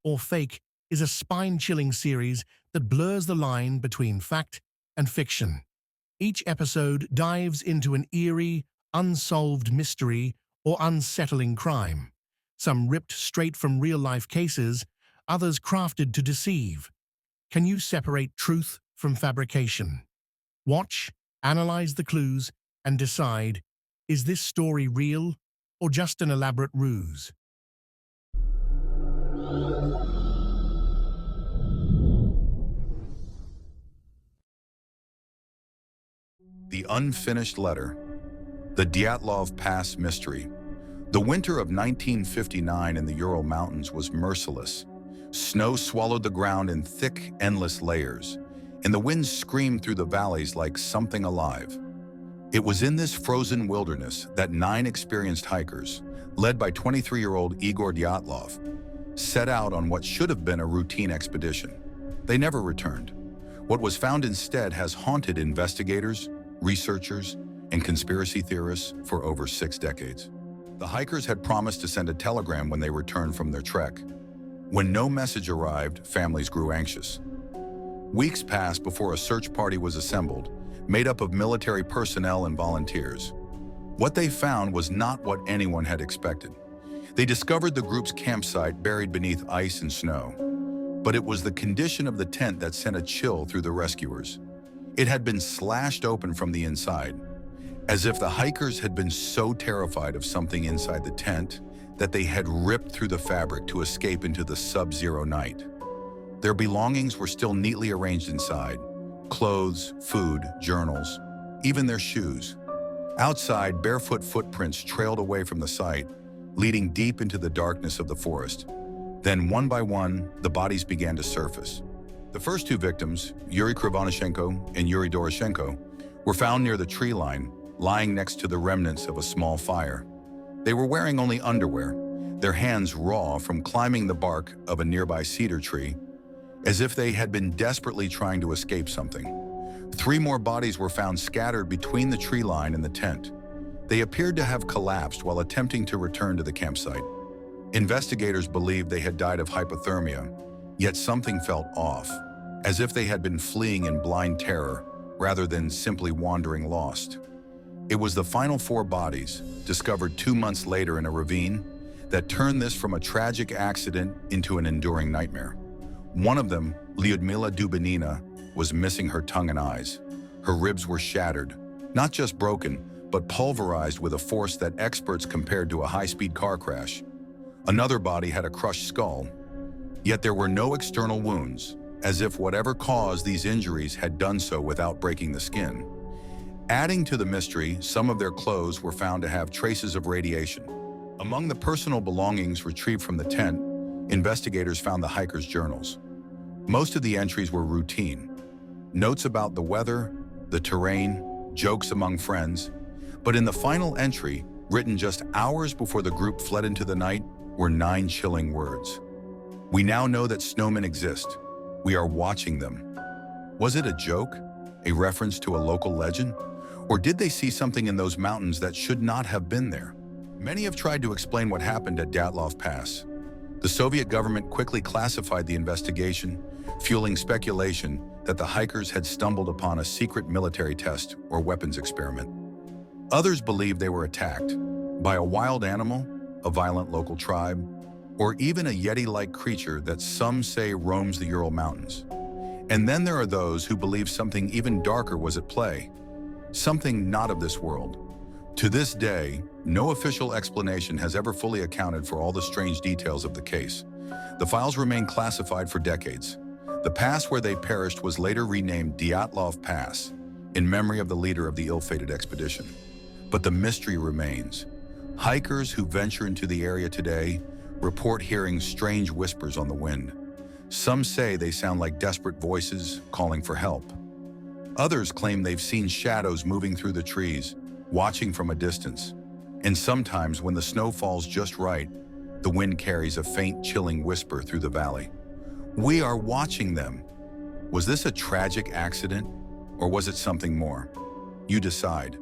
or fake is a spine-chilling series that blurs the line between fact and fiction. Each episode dives into an eerie, unsolved mystery or unsettling crime, some ripped straight from real-life cases, others crafted to deceive. Can you separate truth from fabrication? Watch, analyze the clues, and decide, is this story real or just an elaborate ruse? The Unfinished Letter. The Dyatlov Pass Mystery. The winter of 1959 in the Ural Mountains was merciless. Snow swallowed the ground in thick, endless layers, and the winds screamed through the valleys like something alive. It was in this frozen wilderness that 9 experienced hikers, led by 23-year-old Igor Dyatlov, set out on what should have been a routine expedition. They never returned. What was found instead has haunted investigators, researchers, and conspiracy theorists for over 6 decades. The hikers had promised to send a telegram when they returned from their trek. When no message arrived, families grew anxious. Weeks passed before a search party was assembled, made up of military personnel and volunteers. What they found was not what anyone had expected. They discovered the group's campsite buried beneath ice and snow. But it was the condition of the tent that sent a chill through the rescuers. It had been slashed open from the inside, as if the hikers had been so terrified of something inside the tent that they had ripped through the fabric to escape into the sub-zero night. Their belongings were still neatly arranged inside: clothes, food, journals, even their shoes. Outside, barefoot footprints trailed away from the site, leading deep into the darkness of the forest. Then, one by one, the bodies began to surface. The first 2 victims, Yuri Krivonishenko and Yuri Doroshenko, were found near the tree line, lying next to the remnants of a small fire. They were wearing only underwear, their hands raw from climbing the bark of a nearby cedar tree, as if they had been desperately trying to escape something. 3 more bodies were found scattered between the tree line and the tent. They appeared to have collapsed while attempting to return to the campsite. Investigators believed they had died of hypothermia, yet something felt off, as if they had been fleeing in blind terror rather than simply wandering lost. It was the final 4 bodies, discovered 2 months later in a ravine, that turned this from a tragic accident into an enduring nightmare. One of them, Lyudmila Dubinina, was missing her tongue and eyes. Her ribs were shattered, not just broken, but pulverized with a force that experts compared to a high-speed car crash. Another body had a crushed skull, yet there were no external wounds, as if whatever caused these injuries had done so without breaking the skin. Adding to the mystery, some of their clothes were found to have traces of radiation. Among the personal belongings retrieved from the tent, investigators found the hikers' journals. Most of the entries were routine. Notes about the weather, the terrain, jokes among friends. But in the final entry, written just hours before the group fled into the night, were 9 chilling words. "We now know that snowmen exist. We are watching them." Was it a joke? A reference to a local legend? Or did they see something in those mountains that should not have been there? Many have tried to explain what happened at Dyatlov Pass. The Soviet government quickly classified the investigation, fueling speculation that the hikers had stumbled upon a secret military test or weapons experiment. Others believe they were attacked by a wild animal, a violent local tribe, or even a Yeti-like creature that some say roams the Ural Mountains. And then there are those who believe something even darker was at play, something not of this world. To this day, no official explanation has ever fully accounted for all the strange details of the case. The files remain classified for decades. The pass where they perished was later renamed Dyatlov Pass, in memory of the leader of the ill-fated expedition. But the mystery remains. Hikers who venture into the area today report hearing strange whispers on the wind. Some say they sound like desperate voices calling for help. Others claim they've seen shadows moving through the trees, watching from a distance. And sometimes when the snow falls just right, the wind carries a faint, chilling whisper through the valley. "We are watching them." Was this a tragic accident, or was it something more? You decide.